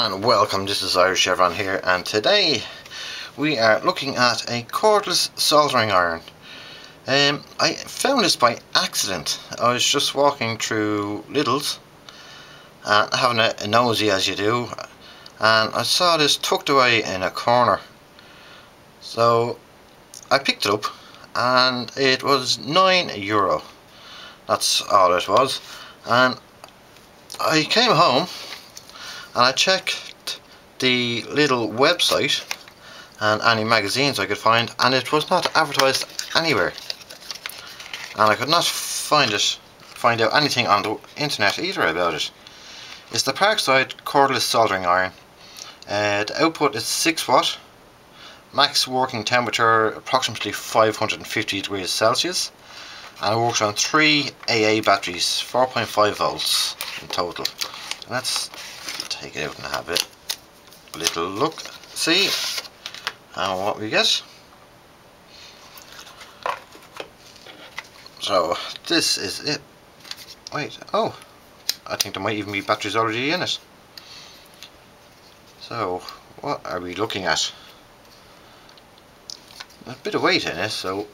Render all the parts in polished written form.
And welcome, this is Irish Chevron here, and today we are looking at a cordless soldering iron. I found this by accident. I was just walking through Lidl's and having a nosy as you do, and I saw this tucked away in a corner. So I picked it up and it was €9. That's all it was. And I came home and I checked the Lidl website and any magazines I could find, and it was not advertised anywhere, and I could not find out anything on the internet either about it. It's the Parkside cordless soldering iron. The output is 6 watt, max working temperature approximately 550 degrees Celsius, and it works on 3 AA batteries, 4.5 volts in total. Let's take it out and have a little look, see what we get. So this is it. Wait, oh, I think there might even be batteries already in it. So what are we looking at? A bit of weight in it, so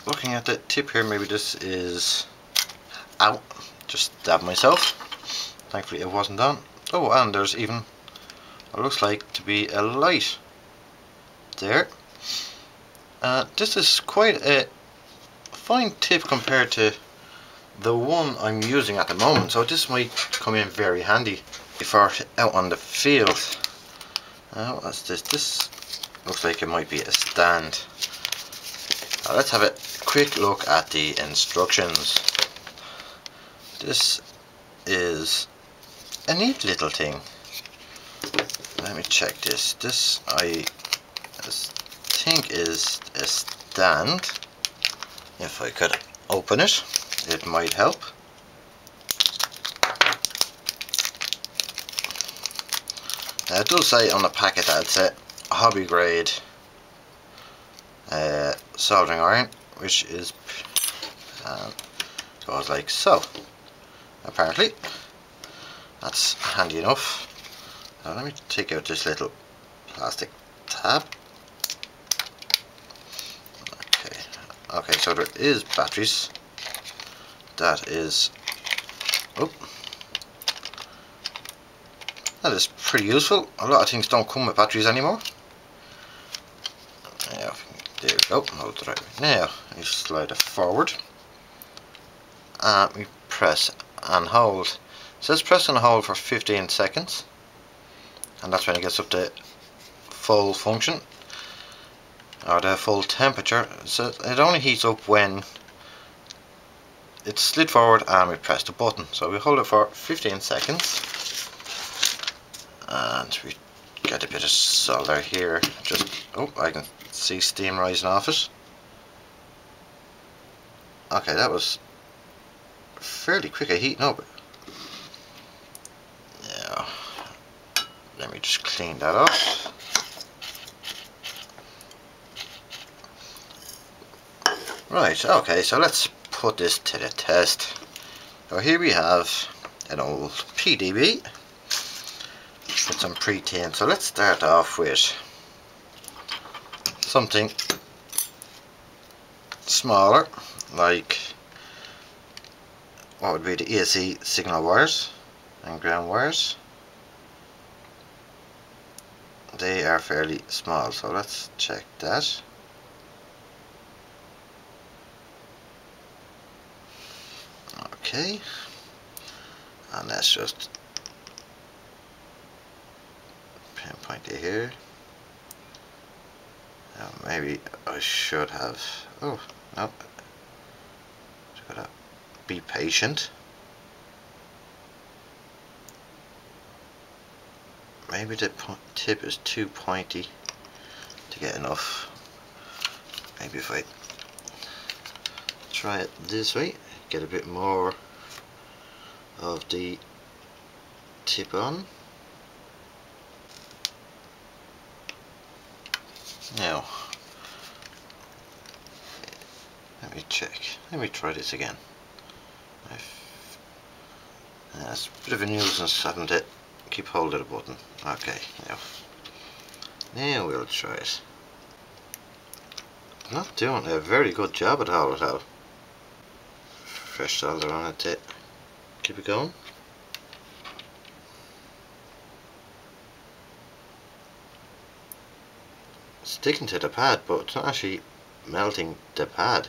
looking at the tip here, maybe this is, ow, just stabbed myself. Thankfully it wasn't on. Oh, and there's even what looks like to be a light there. This is quite a fine tip compared to the one I'm using at the moment, so this might come in very handy for out on the field. What's this? This looks like it might be a stand. Let's have a quick look at the instructions. This is a neat little thing. Let me check this. This I think is a stand. If I could open it, it might help. It does say on the packet that it's a hobby grade soldering iron, which is goes like so. Apparently that's handy enough. Now let me take out this little plastic tab. Okay, so there is batteries. That is, oh, that is pretty useful. A lot of things don't come with batteries anymore. Now, there we go. Hold it right now. You slide it forward, and we press and hold. It says press and hold for 15 seconds, and that's when it gets up to full function, or the full temperature. So it only heats up when it's slid forward and we press the button. So we hold it for 15 seconds and we get a bit of solder here. Just, oh, I can see steam rising off it. Okay, that was fairly quick at heating up. Now let me just clean that off. Right, okay, so let's put this to the test. So here we have an old PDB with some pre-tin. So let's start off with something smaller, like what would be the ESC signal wires and ground wires. They are fairly small, so let's check that. Okay, and let's just pinpoint it here. Now maybe I should have, oh no, just gotta be patient. Maybe the tip is too pointy to get enough. Maybe if I try it this way, get a bit more of the tip on. Now let me check, let me try this again. It's a bit of a nuisance having to keep hold of the button. Okay, now we'll try it. Not doing a very good job at all. Fresh solder on it to keep it going. Sticking to the pad, but it's not actually melting the pad.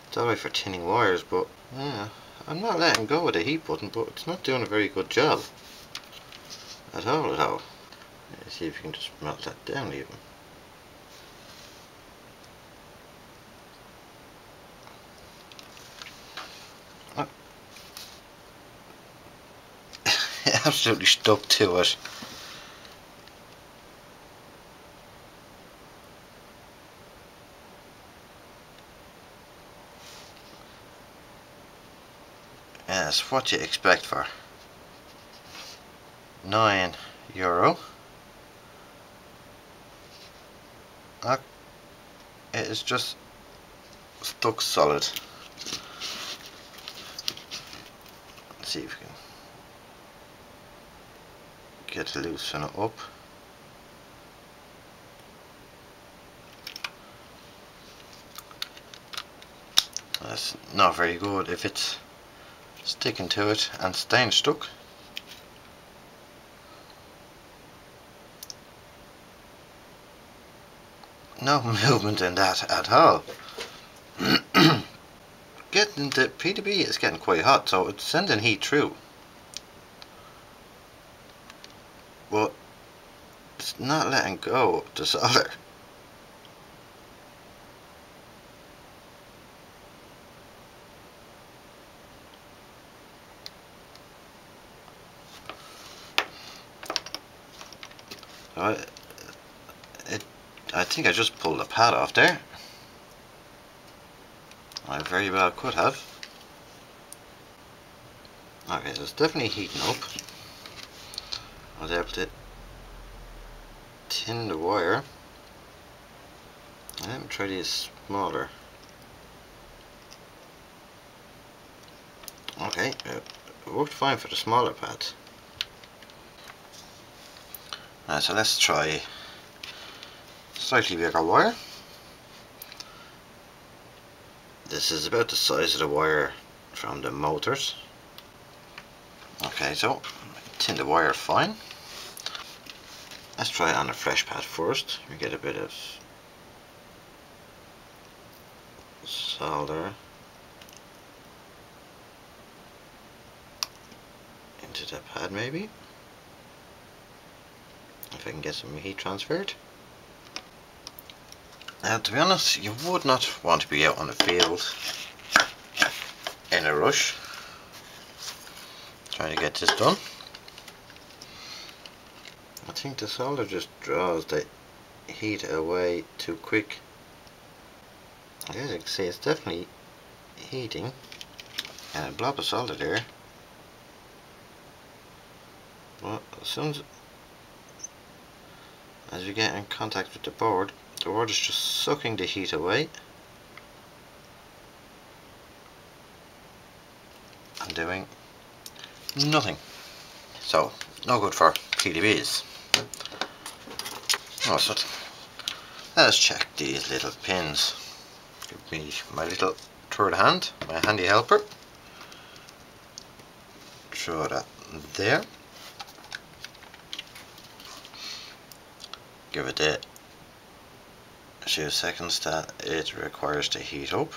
It's alright for tinning wires, but yeah, I'm not letting go of the heat button, but it's not doing a very good job at all. Let's see if you can just melt that down even. Oh. Absolutely stuck to it. Yes, what you expect for €9. It is just stuck solid. Let's see if we can get to loosen it up. That's not very good if it's sticking to it and staying stuck. No movement in that at all. Getting the PCB is getting quite hot, so it's sending heat through, but it's not letting go of the solder. I think I just pulled the pad off there. I very well could have. Okay, so it's definitely heating up. I was able to tin the wire. Let me try these smaller. Okay, it worked fine for the smaller pads. So let's try slightly bigger wire. This is about the size of the wire from the motors. Okay, so tin the wire fine. Let's try it on a fresh pad first. We get a bit of solder into the pad, maybe, if I can get some heat transferred. Now, to be honest, you would not want to be out on the field in a rush trying to get this done. I think the solder just draws the heat away too quick. As you can see, it's definitely heating, and a blob of solder there. But as soon as you get in contact with the board is just sucking the heat away and doing nothing. So, no good for PCBs. Oh, so let's check these little pins. Give me my little third hand, my handy helper. Throw that there. Give it a few seconds that it requires to heat up.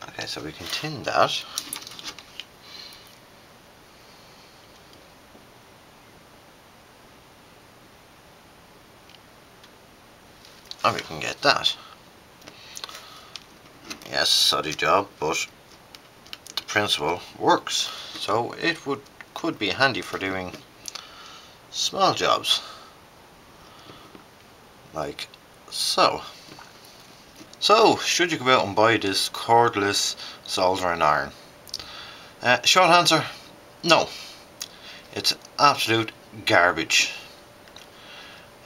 Okay, so we can tin that. And we can get that. Yes, soddy job, but the principle works. So it could be handy for doing small jobs, like so. So, should you go out and buy this cordless soldering iron? Short answer, no. It's absolute garbage.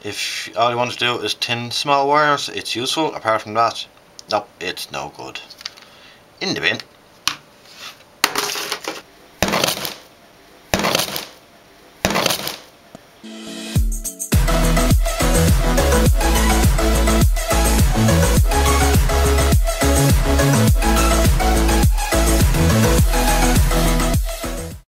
If all you want to do is tin small wires, it's useful. Apart from that, nope, it's no good. in the bin.